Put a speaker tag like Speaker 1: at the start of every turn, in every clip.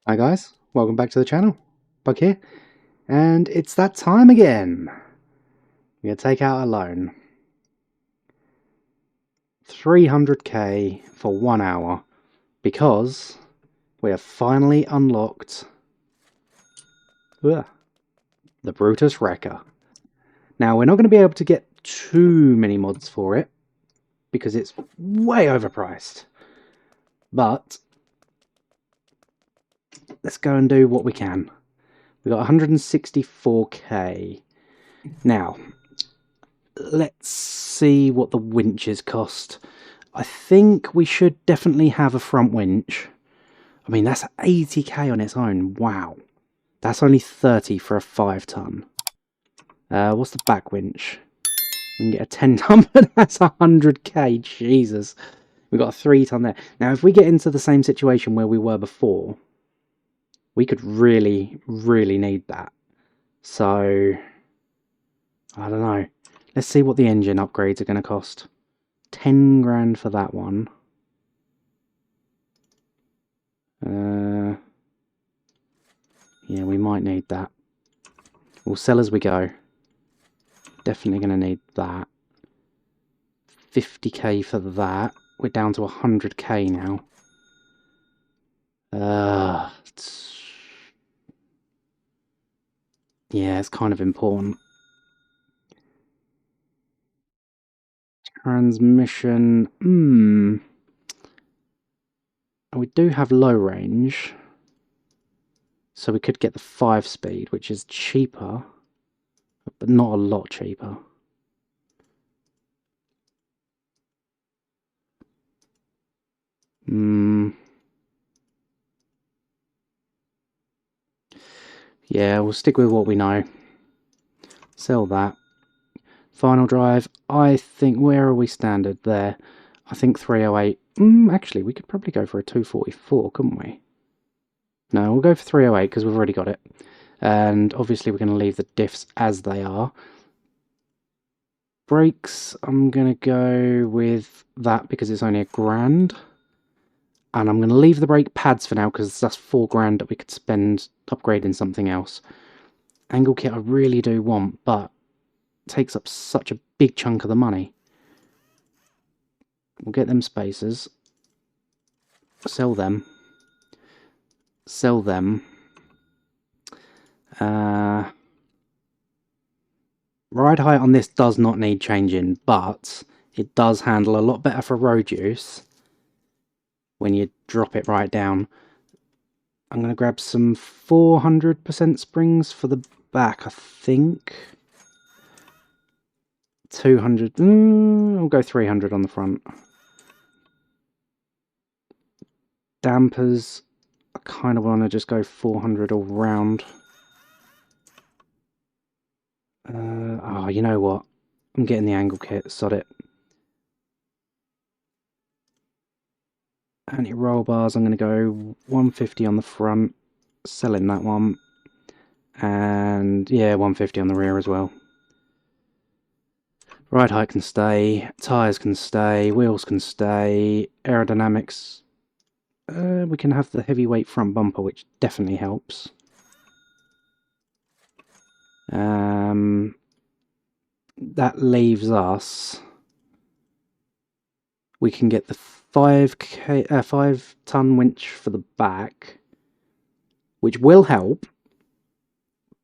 Speaker 1: Hi guys, welcome back to the channel. Bug here, and it's that time again. We're going to take out a loan. 300k for 1 hour, because we have finally unlocked the Brutus Wrecker. Now, we're not going to be able to get too many mods for it, because it's way overpriced. But let's go and do what we can. We've got 164k. Now, let's see what the winches cost. I think we should definitely have a front winch. I mean, that's 80k on its own. Wow. That's only 30 for a 5-ton. What's the back winch? We can get a 10-ton, but that's 100k. Jesus. We've got a 3-ton there. Now, if we get into the same situation where we were before, we could really, really need that. So, I don't know. Let's see what the engine upgrades are going to cost. 10 grand for that one. Yeah, we might need that. We'll sell as we go. Definitely going to need that. 50k for that. We're down to 100k now. Yeah, it's kind of important. Transmission. We do have low range. So we could get the 5-speed, which is cheaper. But not a lot cheaper. Yeah, we'll stick with what we know. Sell that. Final drive, I think, where are we standard there? I think 308. Actually, we could probably go for a 244, couldn't we? No, we'll go for 308 because we've already got it. And obviously we're going to leave the diffs as they are. Brakes, I'm going to go with that because it's only £1,000. And I'm going to leave the brake pads for now because that's £4,000 that we could spend upgrading something else. Angle kit I really do want, but it takes up such a big chunk of the money. We'll get them spacers. Sell them. Sell them. Ride height on this does not need changing, but it does handle a lot better for road use when you drop it right down. I'm going to grab some 400% springs for the back, I think. 200. I'll go 300 on the front. Dampers, I kind of want to just go 400 all round. Oh, you know what? I'm getting the angle kit, sod it. Anti-roll bars, I'm going to go 150 on the front, selling that one. And yeah, 150 on the rear as well. Ride height can stay, tyres can stay, wheels can stay, aerodynamics. We can have the heavyweight front bumper, which definitely helps. That leaves us. We can get the 5-ton winch for the back, which will help,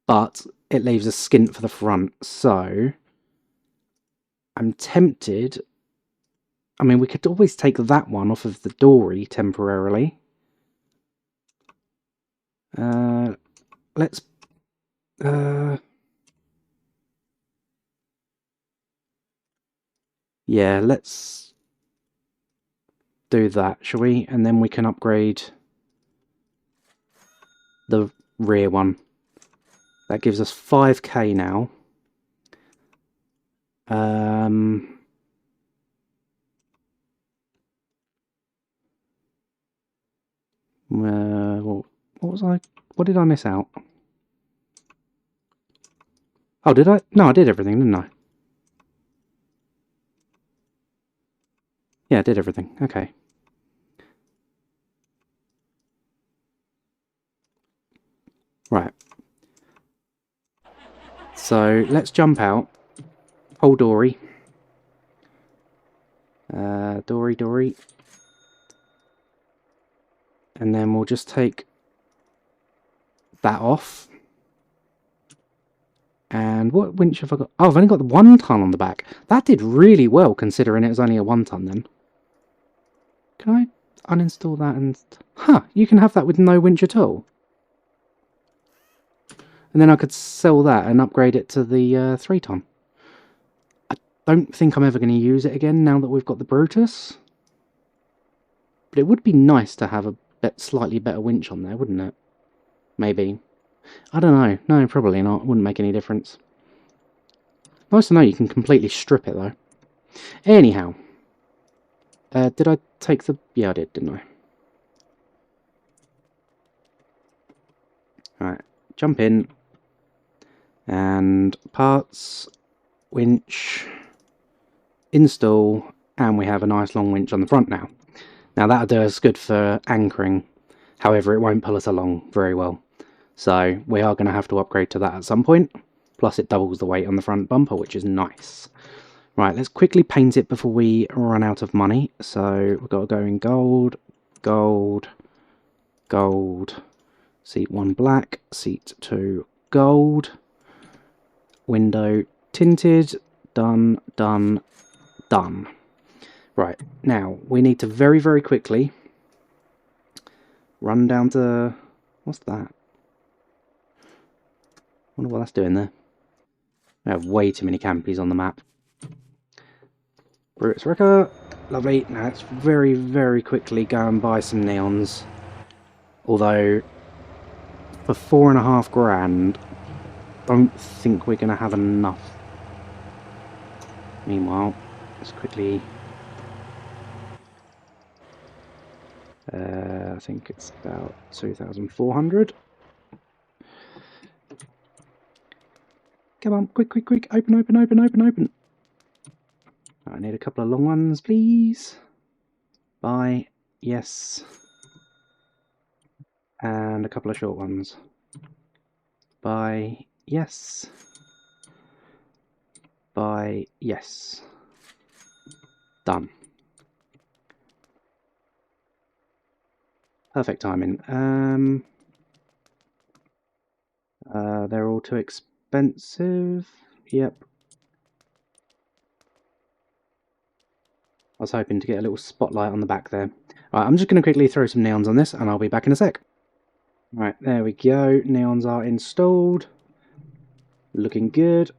Speaker 1: but it leaves a skint for the front. So I'm tempted. I mean, we could always take that one off of the dory temporarily. Let's. Yeah, let's do that, shall we? And then we can upgrade the rear one. That gives us 5k now. What did I miss out? Oh, did I? No, I did everything, didn't I? Yeah, I did everything. Okay. Right. So let's jump out. Hold Dory. Dory. And then we'll just take that off. And what winch have I got? Oh, I've only got the 1 ton on the back. That did really well considering it was only a 1 ton then. Can I uninstall that and... Huh, you can have that with no winch at all. And then I could sell that and upgrade it to the 3 ton. I don't think I'm ever going to use it again now that we've got the Brutus. But it would be nice to have a slightly better winch on there, wouldn't it? Maybe. I don't know. No, probably not. It wouldn't make any difference. Nice to know you can completely strip it, though. Anyhow. Did I take the... Yeah, I did, didn't I? Alright. Jump in. And parts. Winch. Install. And we have a nice long winch on the front now. Now, that'll do us good for anchoring. However, it won't pull us along very well. So we are going to have to upgrade to that at some point. Plus it doubles the weight on the front bumper, which is nice. Right, let's quickly paint it before we run out of money. So we've got to go in gold, gold, gold. Seat 1 black, seat 2 gold. Window tinted. Done, done, done. Right, now we need to very, very quickly run down to... What's that? Wonder what that's doing there. I have way too many campies on the map. Brutus Wrecker. Lovely. Now let's very, very quickly go and buy some neons. Although, for 4.5 grand, don't think we're going to have enough. Meanwhile, let's quickly... I think it's about 2,400. Come on, quick, quick, quick. Open, open, open, open, open. I need a couple of long ones, please. Buy, yes. And a couple of short ones. Buy, yes. Buy, yes. Done. Perfect timing. They're all too expensive. Yep. I was hoping to get a little spotlight on the back there. Right, I'm just going to quickly throw some neons on this and I'll be back in a sec. Right, there we go. Neons are installed. Looking good.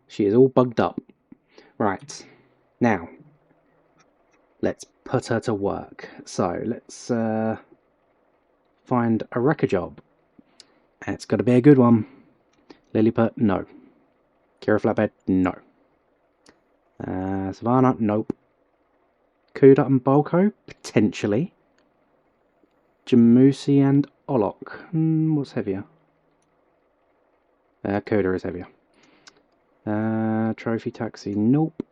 Speaker 1: She is all bugged up. Right, now let's put her to work. So let's find a wrecker job. It's got to be a good one. Lilliput, no. Kira Flatbed, no. Savannah, nope. Kuda and Bolko, potentially. Jamusi and Olok. What's heavier? Kuda is heavier. Trophy Taxi, nope.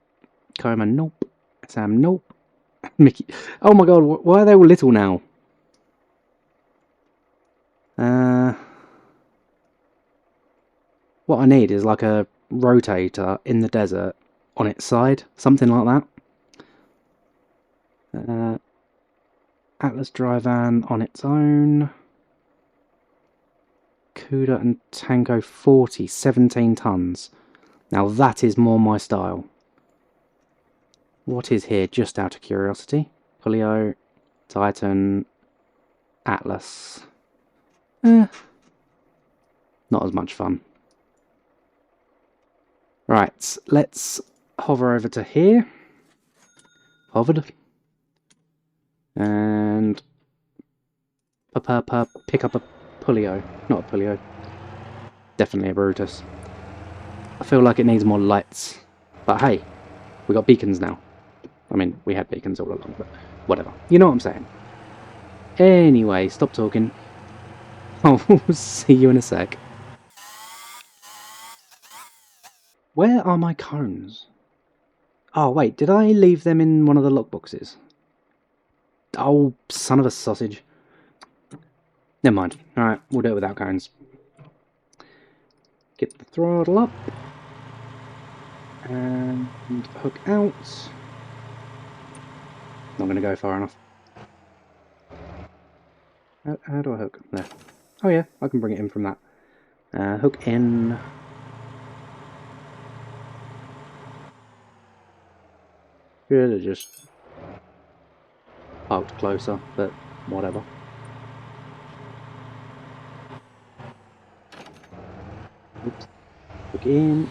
Speaker 1: Coma, nope. Sam, nope. Mickey. Oh my god, why are they all little now? What I need is like a rotator in the desert on its side, something like that. Atlas dry van on its own. Kuda and Tango 40, 17 tons. Now that is more my style. What is here, just out of curiosity? Polio, Titan, Atlas. Not as much fun. Right, let's hover over to here. Hovered. And pick up a Polio. Not a Polio. Definitely a Brutus. I feel like it needs more lights. But hey, we got beacons now. I mean, we had beacons all along, but whatever. You know what I'm saying. Anyway, stop talking. I'll see you in a sec. Where are my cones? Oh, wait, did I leave them in one of the lockboxes? Oh, son of a sausage. Never mind. Alright, we'll do it without cones. Get the throttle up. And hook out. Not going to go far enough. How do I hook? There. Oh yeah, I can bring it in from that. Hook in. Should have just parked closer, but whatever. Oops. Hook in.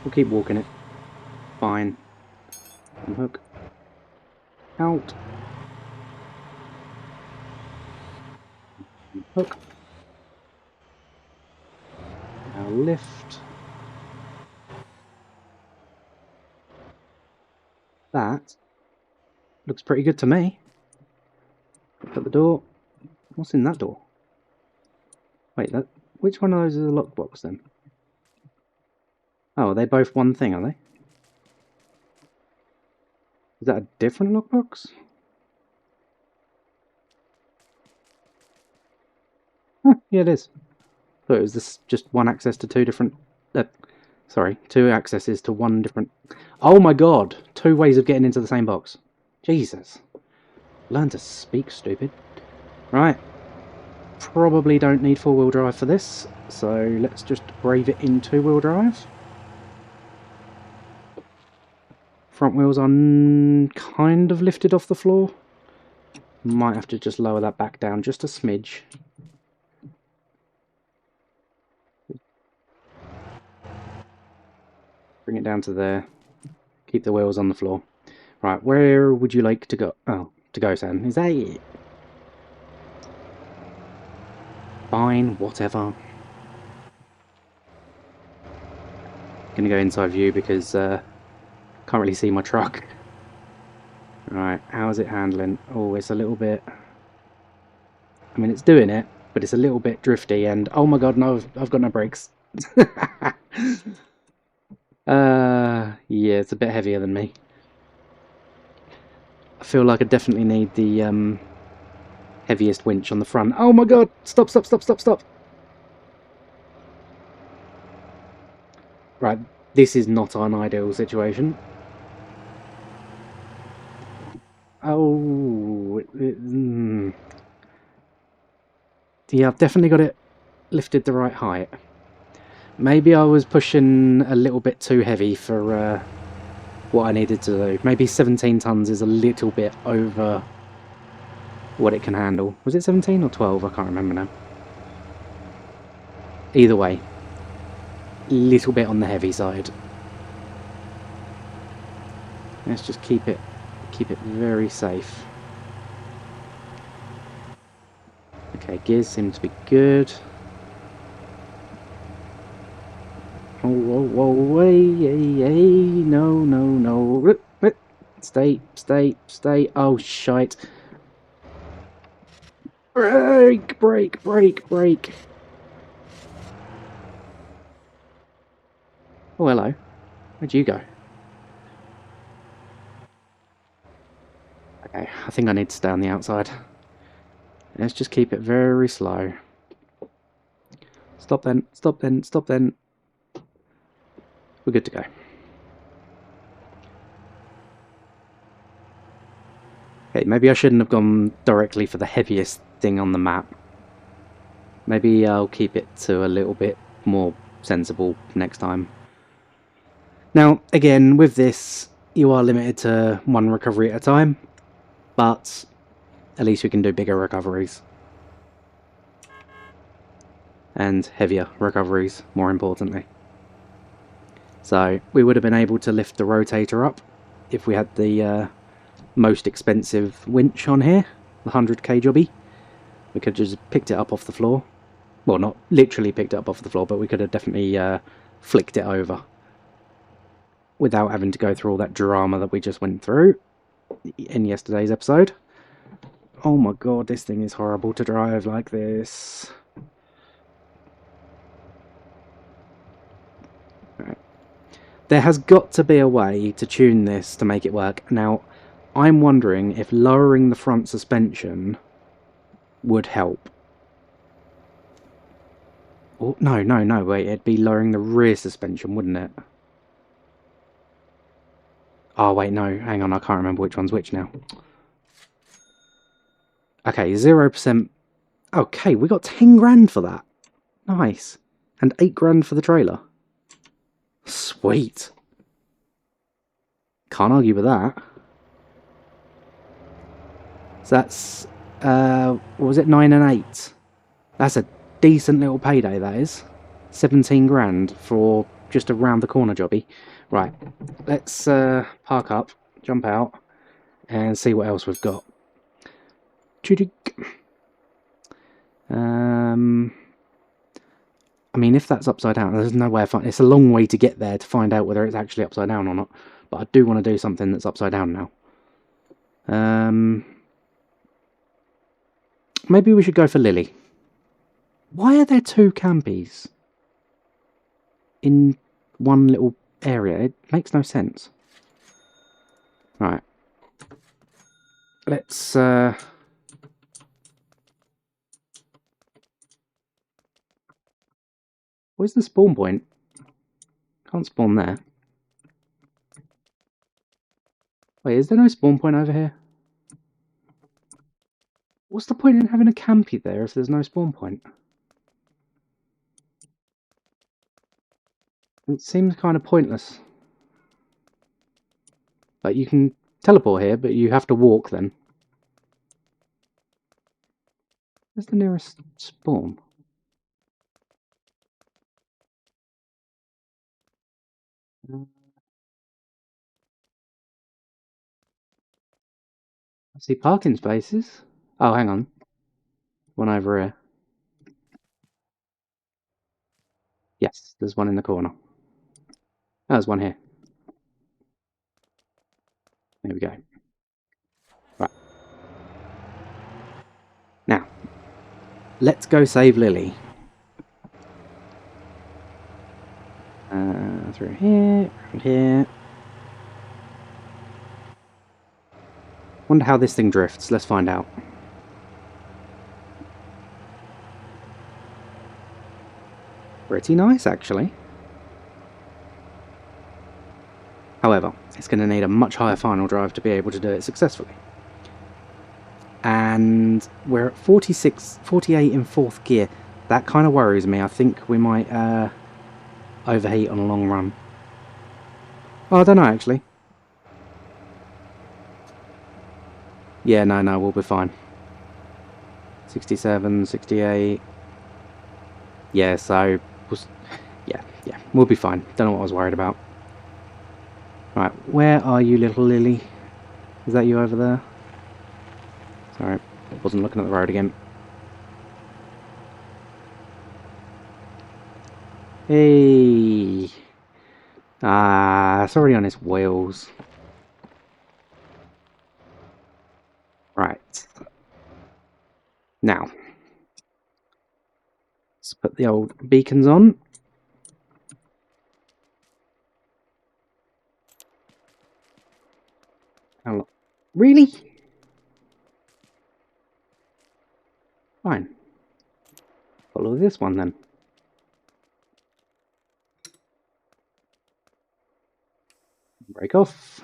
Speaker 1: We'll keep walking it. Fine. Unhook. Out. Hook. Now lift. That looks pretty good to me. At the door. What's in that door? Wait, which one of those is a lockbox then? Oh, are they both one thing, are they? Is that a different lockbox? Huh, yeah, it is. Thought it was this just one access to two different... sorry, two accesses to one different... Oh my god! 2 ways of getting into the same box. Jesus. Learn to speak, stupid. Right. Probably don't need 4-wheel drive for this, so let's just brave it in 2-wheel drive. Front wheels are kind of lifted off the floor. Might have to just lower that back down just a smidge. Bring it down to there. Keep the wheels on the floor. Right, where would you like to go? Oh, to go, Sam. Is that it? Fine, whatever. Gonna go inside view because can't really see my truck. Right, how's it handling? Oh, it's a little bit... I mean, it's doing it, but it's a little bit drifty and... Oh my god, no, I've got no brakes. Yeah, it's a bit heavier than me. I feel like I definitely need the heaviest winch on the front. Oh my god! Stop, stop, stop, stop, stop! Right, this is not an ideal situation. Oh... Yeah, I've definitely got it lifted the right height. Maybe I was pushing a little bit too heavy for what I needed to do. Maybe 17 tons is a little bit over what it can handle. Was it 17 or 12? I can't remember now. Either way, little bit on the heavy side. Let's just keep it very safe. Okay, gears seem to be good. Oh, whoa, whoa, way, no, no, no. Stay, stay, stay. Oh, shite. Brake, brake, brake, brake. Oh, hello. Where'd you go? Okay, I think I need to stay on the outside. Let's just keep it very slow. Stop then, stop then, stop then. We're good to go. Okay, maybe I shouldn't have gone directly for the heaviest thing on the map. Maybe I'll keep it to a little bit more sensible next time. Now, again, with this, you are limited to 1 recovery at a time, but at least we can do bigger recoveries. And heavier recoveries, more importantly. So we would have been able to lift the rotator up if we had the most expensive winch on here, the 100k jobby. We could have just picked it up off the floor. Well, not literally picked it up off the floor, but we could have definitely flicked it over without having to go through all that drama that we just went through in yesterday's episode. Oh my god, this thing is horrible to drive like this. There has got to be a way to tune this to make it work. Now, I'm wondering if lowering the front suspension would help. Oh, no, no, no, wait, it'd be lowering the rear suspension, wouldn't it? Oh, wait, no, hang on, I can't remember which one's which now. Okay, 0%. Okay, we got 10 grand for that. Nice. And 8 grand for the trailer. Sweet. Can't argue with that. So that's, what was it, 9 and 8? That's a decent little payday, that is. 17 grand for just a round the corner jobby. Right, let's park up, jump out, and see what else we've got. I mean, if that's upside down, there's no way of finding. It's a long way to get there to find out whether it's actually upside down or not. But I do want to do something that's upside down now. Maybe we should go for Lily. Why are there 2 campies in one little area? It makes no sense. Right. Let's where's the spawn point? Can't spawn there. Wait, is there no spawn point over here? What's the point in having a campy there if there's no spawn point? It seems kind of pointless. Like, you can teleport here, but you have to walk then. Where's the nearest spawn? I see parking spaces. Oh, hang on. One over here. Yes, there's one in the corner. Oh, there's one here. There we go. Right. Now, let's go save Lily. Through here, around here. Wonder how this thing drifts. Let's find out. Pretty nice, actually. However, it's going to need a much higher final drive to be able to do it successfully. And we're at 46, 48 in 4th gear. That kind of worries me. I think we might overheat on a long run. Oh, I don't know, actually. Yeah, no, we'll be fine. 67, 68. Yeah, so... Yeah, we'll be fine. Don't know what I was worried about. Right, where are you, little Lily? Is that you over there? Sorry, wasn't looking at the road again. Hey! Ah, it's already on its wheels. Right. Now, let's put the old beacons on. Really? Fine. Follow this one then. Break off.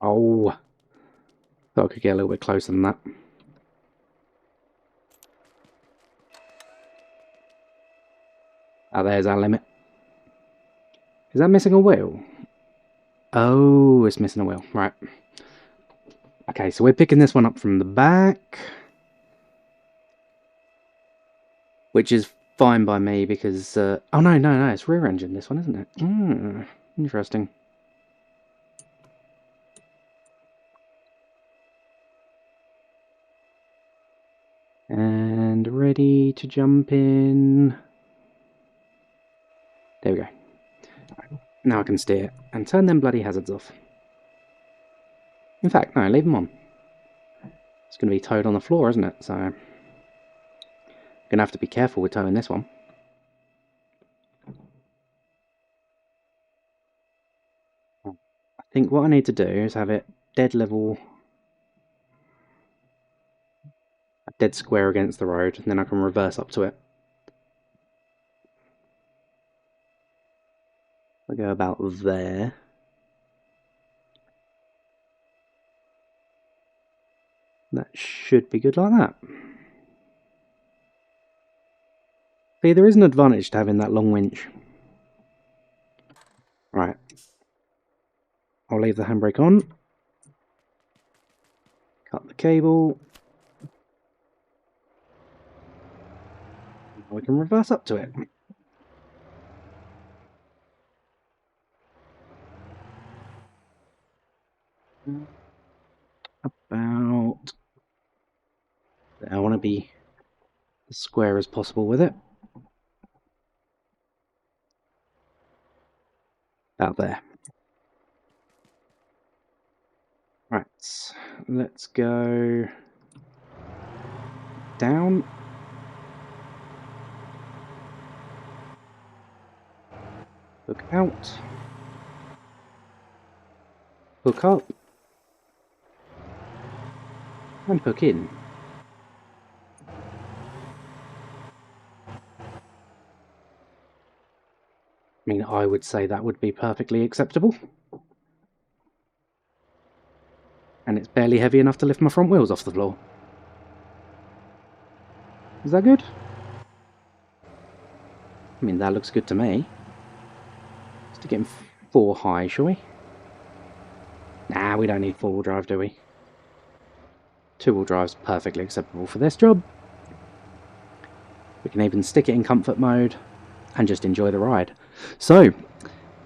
Speaker 1: Oh. Thought I could get a little bit closer than that. Oh, there's our limit. Is that missing a wheel? Oh, it's missing a wheel. Right. Okay, so we're picking this one up from the back. Which is fine by me because... oh, no, it's rear engine, this one, isn't it? Interesting. And ready to jump in. There we go. Right, now I can steer and turn them bloody hazards off. In fact, no, leave them on. It's going to be towed on the floor, isn't it? So, I'm going to have to be careful with towing this one. think what I need to do is have it dead level, a dead square against the road, and then I can reverse up to it. I go about there. That should be good like that. See, there is an advantage to having that long winch. Right. I'll leave the handbrake on. Cut the cable. We can reverse up to it. About... I want to be as square as possible with it. About there. Right, let's go down. Hook out. Hook up. And hook in. I mean, I would say that would be perfectly acceptable. And it's barely heavy enough to lift my front wheels off the floor. Is that good? I mean, that looks good to me. Let's stick it in 4 high, shall we? Nah, we don't need 4-wheel drive, do we? 2-wheel drive's perfectly acceptable for this job. We can even stick it in comfort mode and just enjoy the ride. So,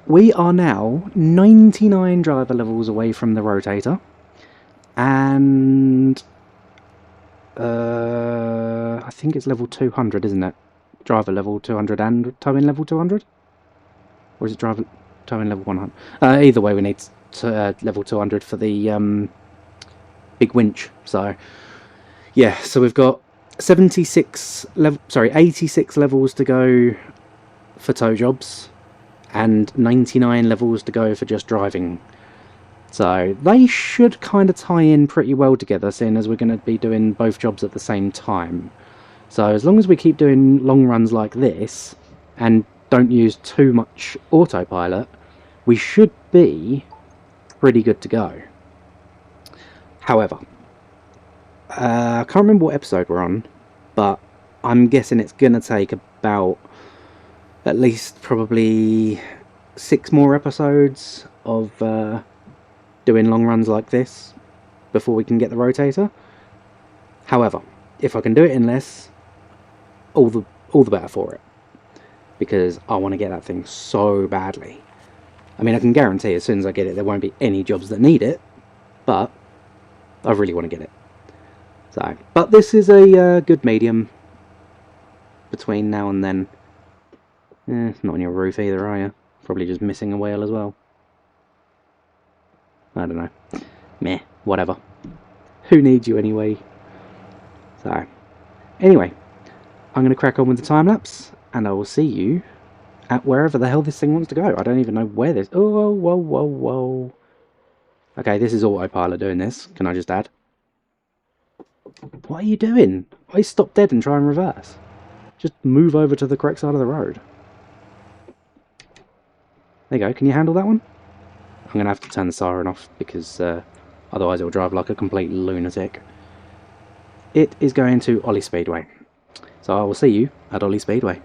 Speaker 1: we are now 99 driver levels away from the rotator. And I think it's level 200, isn't it? Driver level 200 and towing level 200? Or is it driver towing level 100? Either way, we need to, level 200 for the big winch. So, yeah, so we've got 86 levels to go for tow jobs and 99 levels to go for just driving. So they should kind of tie in pretty well together, seeing as we're going to be doing both jobs at the same time. So as long as we keep doing long runs like this and don't use too much autopilot, we should be pretty good to go. However, I can't remember what episode we're on, but I'm guessing it's going to take about at least probably 6 more episodes of doing long runs like this before we can get the rotator. However, if I can do it in less, all the better for it, because I want to get that thing so badly. I mean, I can guarantee as soon as I get it, there won't be any jobs that need it, but I really want to get it. So, but this is a good medium between now and then. Not on your roof either, are you? Probably just missing a wheel as well. I don't know. Meh, whatever. Who needs you anyway? So, anyway, I'm going to crack on with the time lapse, and I will see you at wherever the hell this thing wants to go. I don't even know where this... Oh, whoa, whoa, whoa. Okay, this is autopilot doing this. Can I just add? What are you doing? I stop dead and try and reverse. Just move over to the correct side of the road. There you go. Can you handle that one? I'm going to have to turn the siren off because otherwise it'll drive like a complete lunatic. It is going to Ollie Speedway. So I will see you at Ollie Speedway.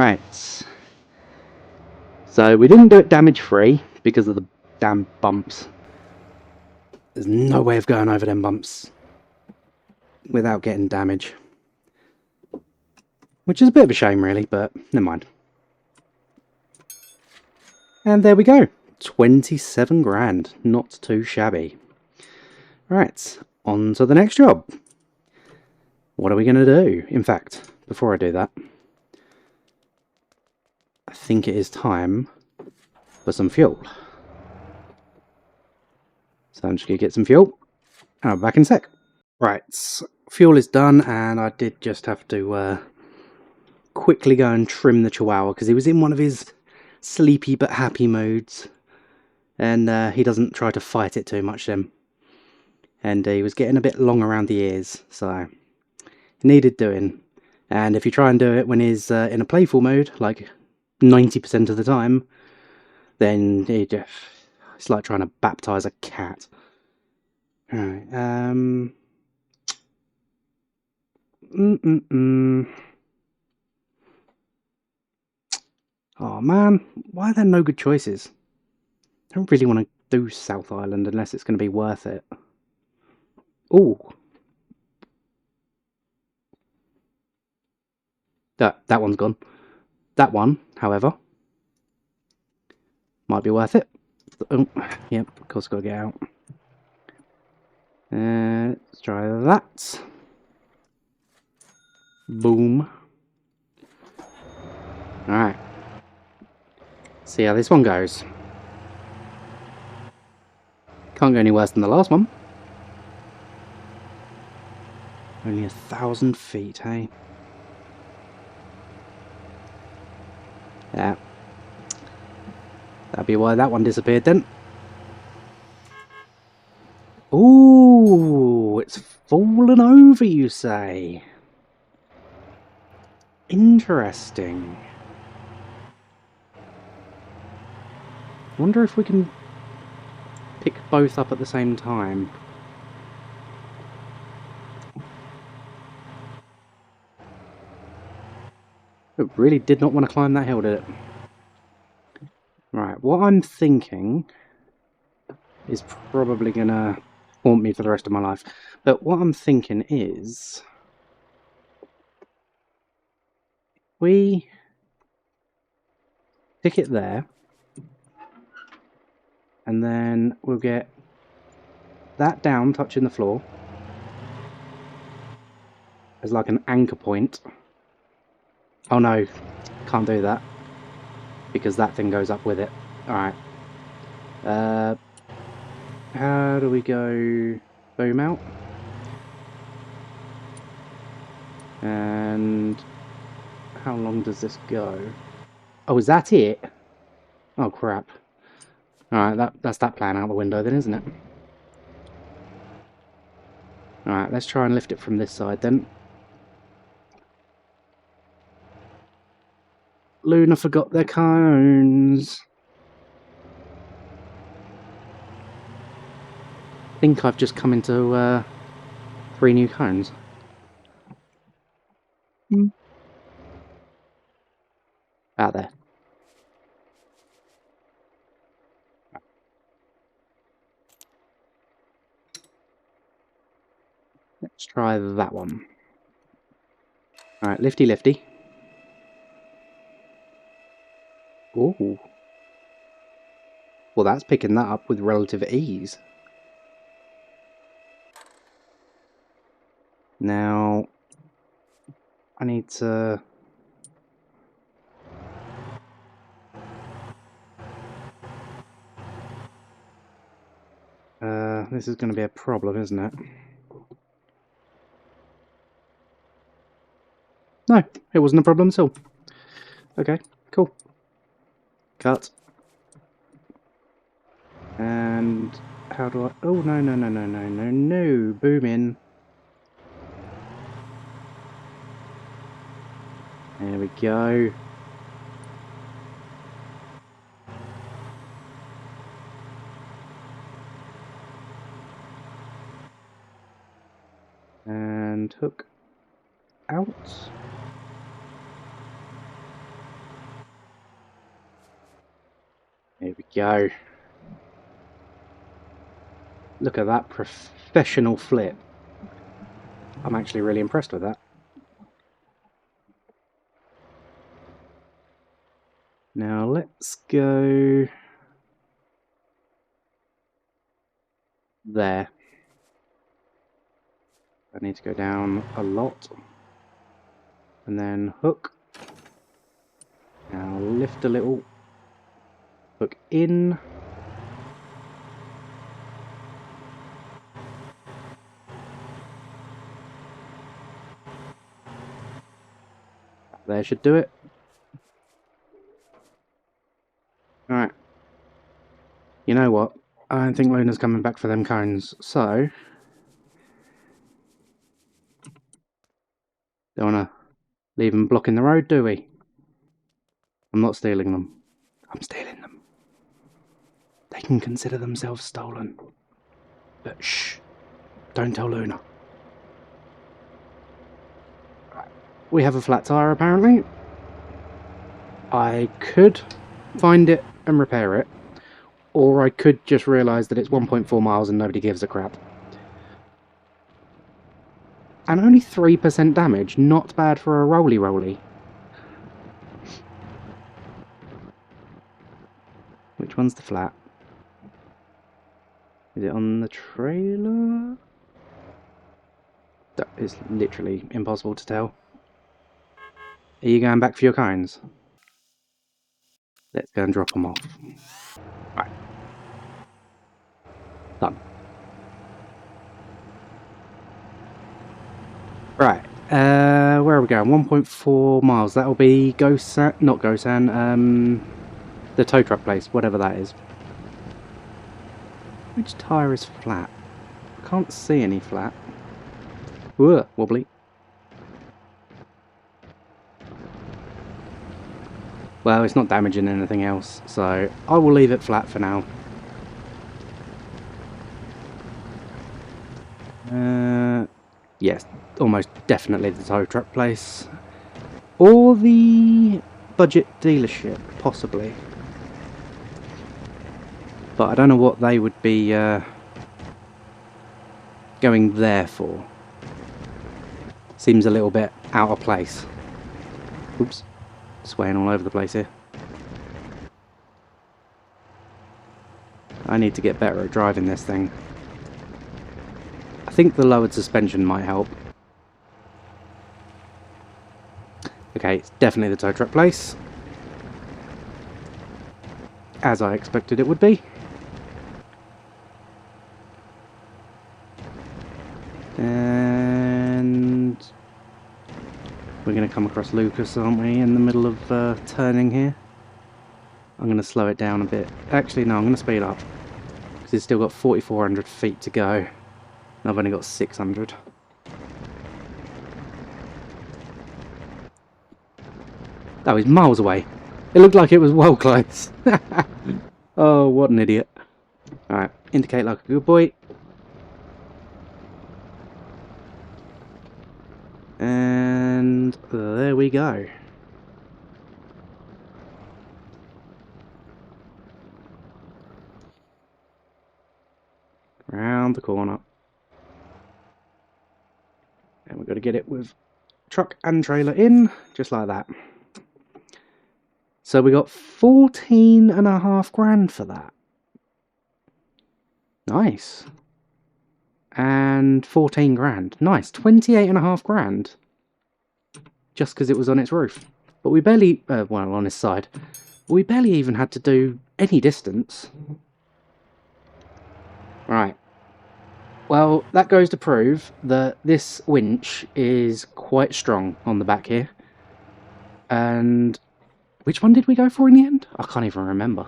Speaker 1: Right. So we didn't do it damage free because of the damn bumps. There's no way of going over them bumps without getting damage. Which is a bit of a shame really, but never mind. And there we go. 27 grand. Not too shabby. Right, on to the next job. What are we going to do? In fact, before I do that, I think it is time for some fuel. So I'm just going to get some fuel, and I'll be back in a sec. Right, fuel is done, and I did just have to quickly go and trim the Chihuahua, because he was in one of his sleepy but happy moods, and he doesn't try to fight it too much then. And he was getting a bit long around the ears, so needed doing. And if you try and do it when he's in a playful mode, like 90% of the time, then it's like trying to baptize a cat. Alright, Oh man, why are there no good choices? I don't really want to do South Island unless it's going to be worth it. Ooh. That one's gone. That one, however, might be worth it. Oh, yep, of course, got to get out. Let's try that. Boom. Alright. See how this one goes. Can't go any worse than the last one. Only 1,000 feet, hey? Yeah. That'd be why that one disappeared then. Ooh, it's fallen over, you say? Interesting. Wonder if we can pick both up at the same time. It really did not want to climb that hill, did it? Right, what I'm thinking is probably going to haunt me for the rest of my life. But what I'm thinking is, we stick it there, and then we'll get that down, touching the floor, as like an anchor point. Oh no, can't do that, because that thing goes up with it. Alright. How do we go? Boom out. And how long does this go? Oh, is that it? Oh crap. Alright, that's that plan out the window then, isn't it? Alright, let's try and lift it from this side then. Luna forgot their cones. I think I've just come into 3 new cones. Out there. Let's try that one. Alright, lifty lifty. Ooh. Well, that's picking that up with relative ease. Now, I need to... this is going to be a problem, isn't it? No, it wasn't a problem at all. Okay, cool. Cut. And how do I... Oh, no. Boom in. There we go. And hook out. go. Look at that professional flip. I'm actually really impressed with that. Now let's go there. I need to go down a lot. And then hook. Now lift a little. Hook in. There should do it. Alright. You know what? I don't think Luna's coming back for them cones, so... Don't want to leave them blocking the road, do we? I'm not stealing them. I'm stealing them. They can consider themselves stolen. But shh, don't tell Luna. Right. We have a flat tyre apparently. I could find it and repair it, or I could just realise that it's 1.4 miles and nobody gives a crap. And only 3% damage, not bad for a roly-roly. Which one's the flat? Is it on the trailer? That is literally impossible to tell. Are you going back for your cones? Let's go and drop them off. Right. Done. Right. Where are we going? 1.4 miles. That'll be Gosan, not Gosan, the tow truck place, whatever that is. Which tyre is flat? I can't see any flat. Whoa, wobbly. Well, it's not damaging anything else, so I will leave it flat for now. Yes, almost definitely the tow truck place. Or the budget dealership, possibly. But I don't know what they would be going there for. Seems a little bit out of place. Oops, swaying all over the place here. I need to get better at driving this thing. I think the lowered suspension might help. Okay, it's definitely the tow truck place. As I expected it would be. And we're going to come across Lucas, aren't we, in the middle of turning here. I'm going to slow it down a bit. Actually, no, I'm going to speed up. Because it's still got 4,400 feet to go. And I've only got 600. That was miles away. It looked like it was well close. Oh, what an idiot. Alright, indicate like a good boy. And there we go. Round the corner. And we've got to get it with truck and trailer in, just like that. So we got 14.5 grand for that. Nice. And 14 grand. Nice. 28.5 grand. Just because it was on its roof. But we barely, well, on its side. We barely even had to do any distance. Right. Well, that goes to prove that this winch is quite strong on the back here. And which one did we go for in the end? I can't even remember.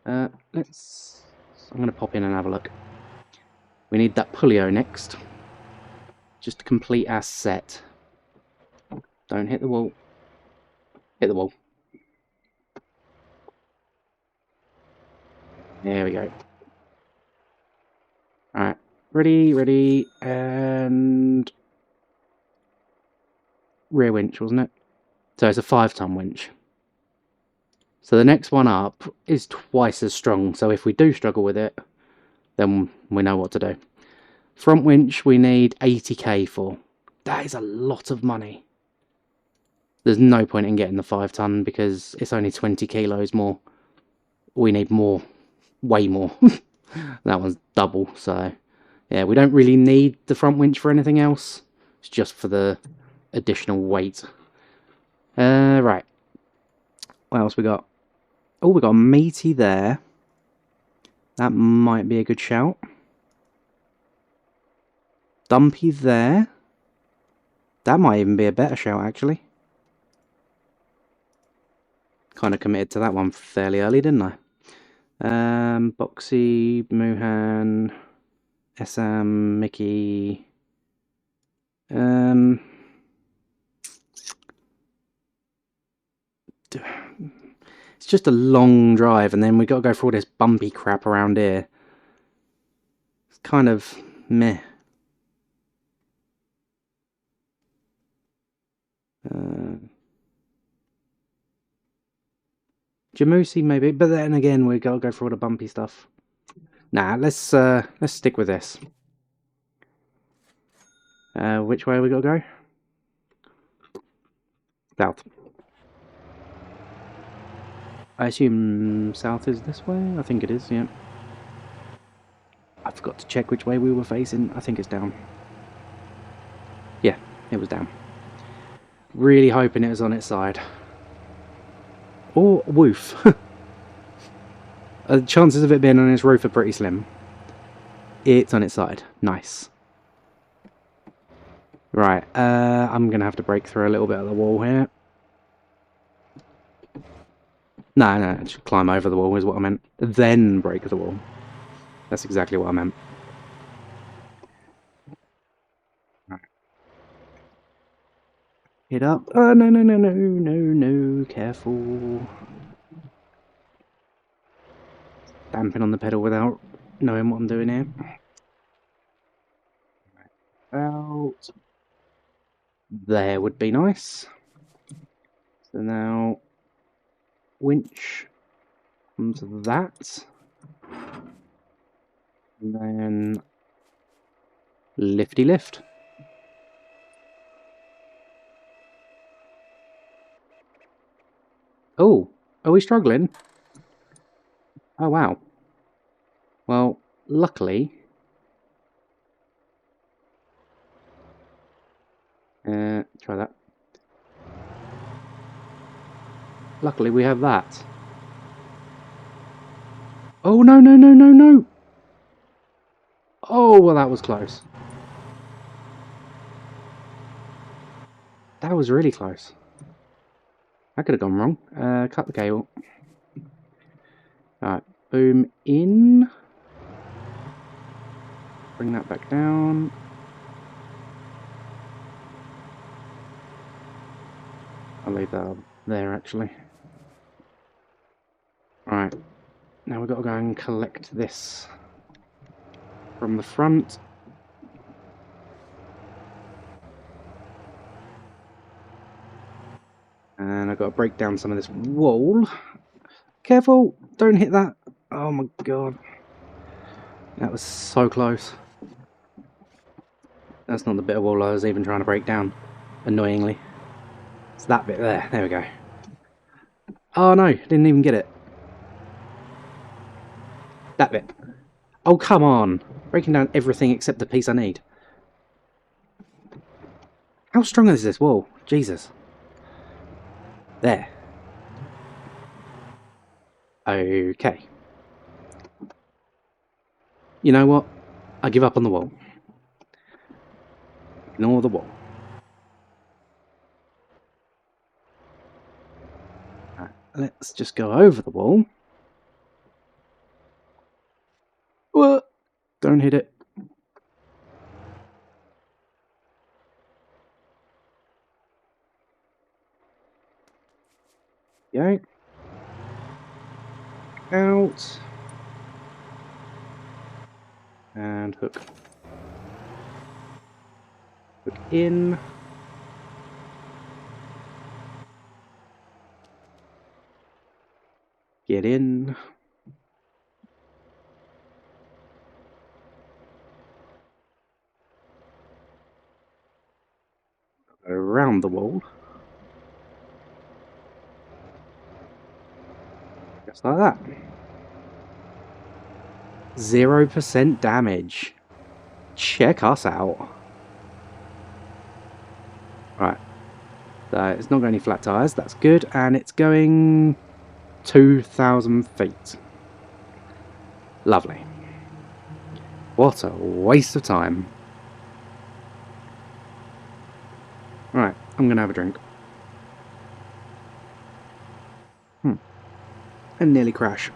Speaker 1: I'm going to pop in and have a look. We need that pulley next. Just to complete our set. Don't hit the wall. Hit the wall. There we go. Alright. Ready, and... rear winch, wasn't it? So it's a 5-ton winch. So the next one up is twice as strong. So if we do struggle with it, then we know what to do. Front winch we need 80k for. That is a lot of money. There's no point in getting the 5 ton because it's only 20 kilos more. We need more, way more. That one's double, so yeah, we don't really need the front winch for anything else. It's just for the additional weight. Right. What else we got? Oh, we got a meaty there. That might be a good shout. Dumpy there. That might even be a better shout, actually. Kind of committed to that one fairly early, didn't I? Boxy, Muhan, SM, Mickey. It's just a long drive, and then we got to go through all this bumpy crap around here. It's kind of meh. Jamusi maybe, but then again we got to go through all the bumpy stuff. Nah, let's stick with this. Which way we got to go? South. I assume south is this way? I think it is, yeah. I forgot to check which way we were facing. I think it's down. Yeah, it was down. Really hoping it was on its side. Or woof. The chances of it being on its roof are pretty slim. It's on its side. Nice. Right, I'm going to have to break through a little bit of the wall here. No, just climb over the wall is what I meant. Then break the wall. That's exactly what I meant. Right. Hit up. Oh, no. Careful. Damping on the pedal without knowing what I'm doing here. Out. There would be nice. So now winch onto that. And then lifty lift. Oh, are we struggling? Oh wow. Well, luckily try that. Luckily we have that. Oh no. Oh well, that was close. That was really close. That could have gone wrong. Cut the cable. Alright, boom in. Bring that back down. I'll leave that up there actually. Alright, now we've got to go and collect this from the front. And I've got to break down some of this wall. Careful! Don't hit that! Oh my god. That was so close. That's not the bit of wall I was even trying to break down. Annoyingly. It's that bit there. There we go. Oh no, didn't even get it. That bit. Oh come on! Breaking down everything except the piece I need. How strong is this wall? Jesus. There. Okay. You know what? I give up on the wall. Ignore the wall. Right, let's just go over the wall. Whoa. Don't hit it. Go. Out. And hook. Hook in. Get in. Around the wall. Just like that. 0% damage. Check us out. Right. So it's not got any flat tyres. That's good. And it's going 2,000 feet. Lovely. What a waste of time. Right. I'm going to have a drink. And nearly crash.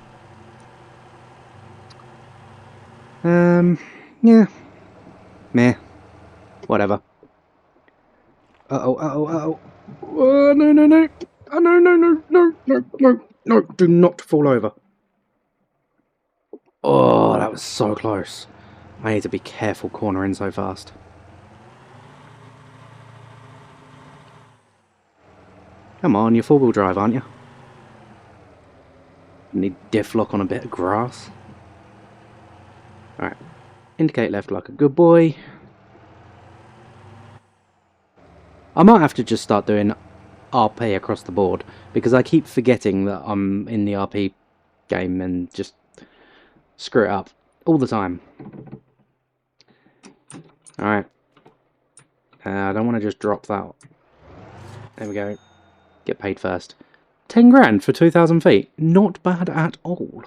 Speaker 1: Yeah. Meh. Whatever. Uh-oh, uh-oh, uh-oh. Oh, no, no, no. Oh, no, no, no, no, no, no, no. Do not fall over. Oh, that was so close. I need to be careful cornering so fast. Come on, you're four-wheel drive, aren't you? Need diff lock on a bit of grass. Alright. Indicate left like a good boy. I might have to just start doing RP across the board, because I keep forgetting that I'm in the RP game and just screw it up all the time. Alright. I don't want to just drop that. There we go. Get paid first. 10 grand for 2,000 feet. Not bad at all.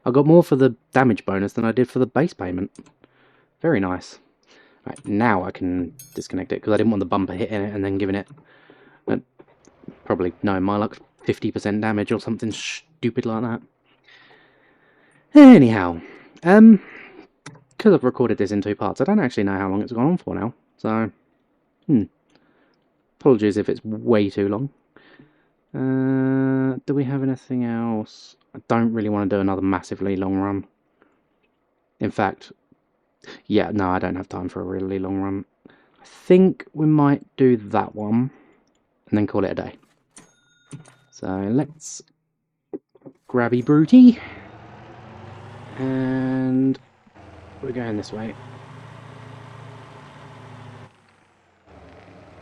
Speaker 1: I got more for the damage bonus than I did for the base payment. Very nice. Right, now I can disconnect it, because I didn't want the bumper hitting it and then giving it... probably, no, my luck's 50% damage or something stupid like that. Anyhow, because I've recorded this in two parts, I don't actually know how long it's gone on for now. So, apologies if it's way too long. Do we have anything else? I don't really want to do another massively long run. In fact, yeah, no, I don't have time for a really long run. I think we might do that one and then call it a day. So let's grabby Brutey. And we're going this way.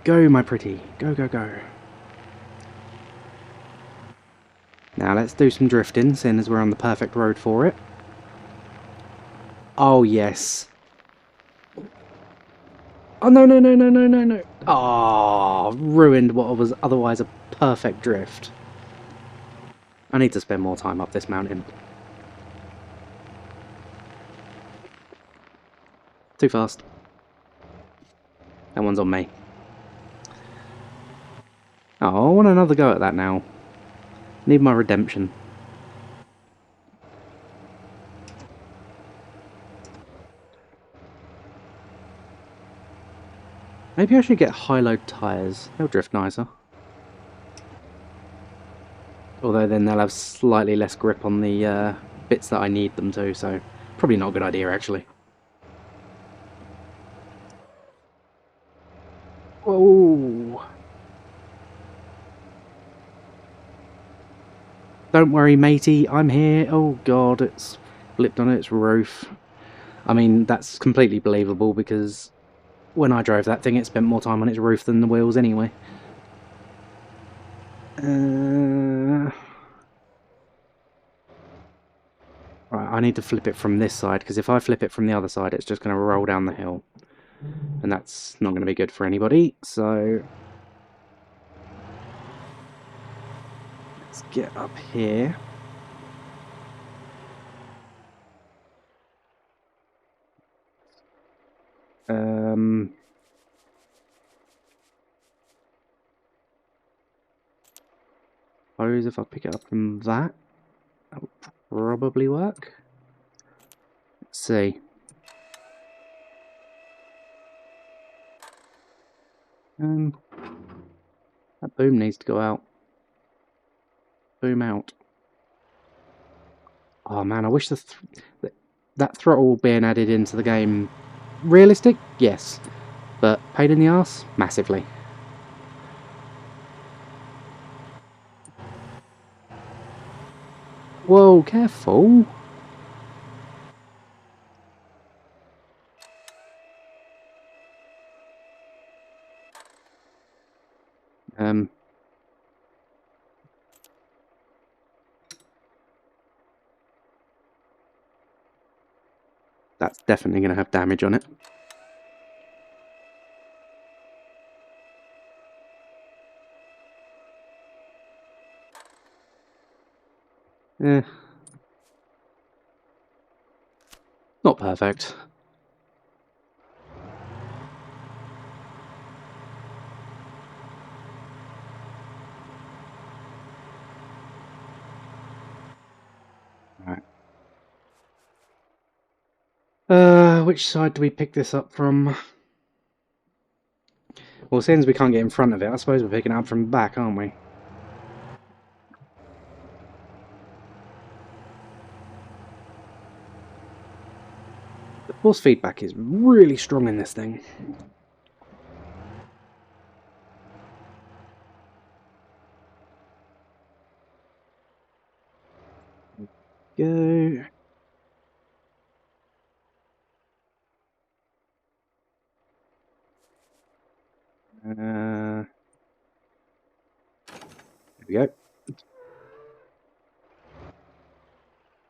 Speaker 1: Go, my pretty. Go, go, go. Now let's do some drifting, seeing as we're on the perfect road for it. Oh, yes. Oh, no, no, no, no, no, no, no. Oh, ruined what was otherwise a perfect drift. I need to spend more time up this mountain. Too fast. That one's on me. Oh, I want another go at that now. Need my redemption. Maybe I should get high-load tyres. They'll drift nicer. Although then they'll have slightly less grip on the bits that I need them to, so probably not a good idea, actually. Whoa! Don't worry, matey, I'm here. Oh god, it's flipped on its roof. I mean, that's completely believable, because when I drove that thing, it spent more time on its roof than the wheels anyway. Right, I need to flip it from this side, because if I flip it from the other side, it's just going to roll down the hill. And that's not going to be good for anybody, so... let's get up here. Suppose if I pick it up from that will probably work. Let's see. That boom needs to go out. Boom out. Oh man, I wish that throttle being added into the game... realistic? Yes. But pain in the arse? Massively. Whoa, careful. That's definitely going to have damage on it. Eh. Not perfect. Right. Which side do we pick this up from? Well, since we can't get in front of it, I suppose we're picking it up from the back, aren't we? The force feedback is really strong in this thing. Go. There we go.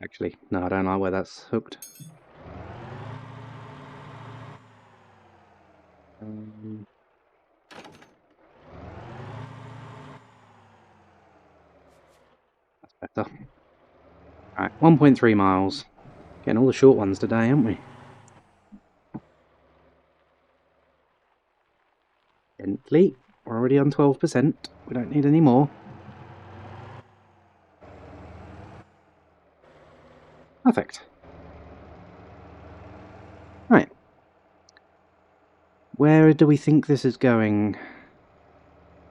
Speaker 1: Actually, no, I don't know where that's hooked. That's better. Alright, 1.3 miles. Getting all the short ones today, aren't we? Gently. We're already on 12%. We don't need any more. Perfect. Right. Where do we think this is going?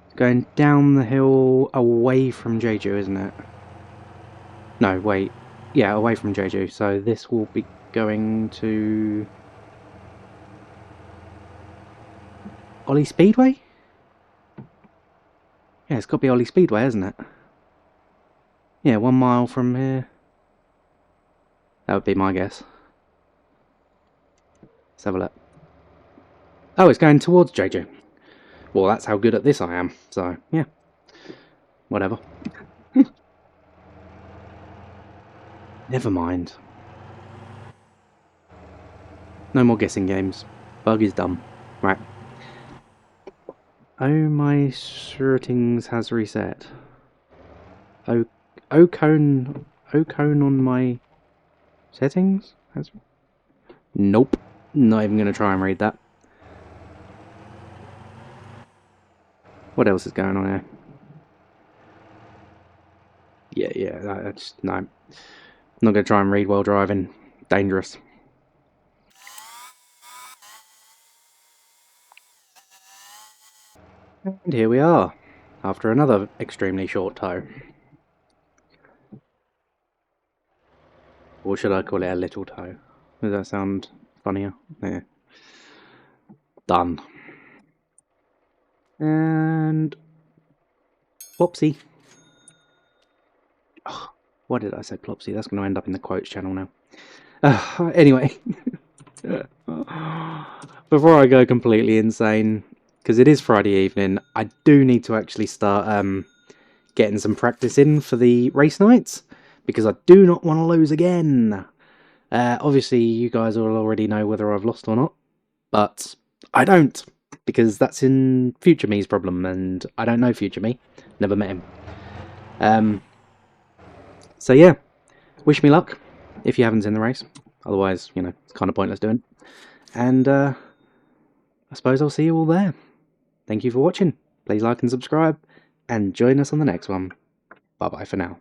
Speaker 1: It's going down the hill away from Jeju, isn't it? No, wait. Yeah, away from Jeju. So this will be going to Ollie Speedway? Yeah, it's got to be Ollie Speedway, hasn't it? Yeah, 1 mile from here. That would be my guess. Let's have a look. Oh, it's going towards Jeju. Well, that's how good at this I am. So, yeah. Whatever. Never mind. No more guessing games. Bug is done. Right. Oh, my settings has reset. Ocone on my settings? Nope. Not even going to try and read that. What else is going on here? Yeah, that's... No. I'm not going to try and read while driving. Dangerous. And here we are, after another extremely short tow. Or should I call it a little tow? Does that sound funnier? Yeah. Done. And... Plopsy. Oh, why did I say Plopsy? That's going to end up in the quotes channel now. Anyway. Before I go completely insane, because it is Friday evening, I do need to actually start getting some practice in for the race nights, because I do not want to lose again. Obviously, you guys will already know whether I've lost or not, but I don't, because that's in Future Me's problem, and I don't know Future Me. Never met him. So yeah, wish me luck if you haven't in the race. Otherwise, you know, it's kind of pointless doing. And I suppose I'll see you all there. Thank you for watching. Please like and subscribe, and join us on the next one. Bye bye for now.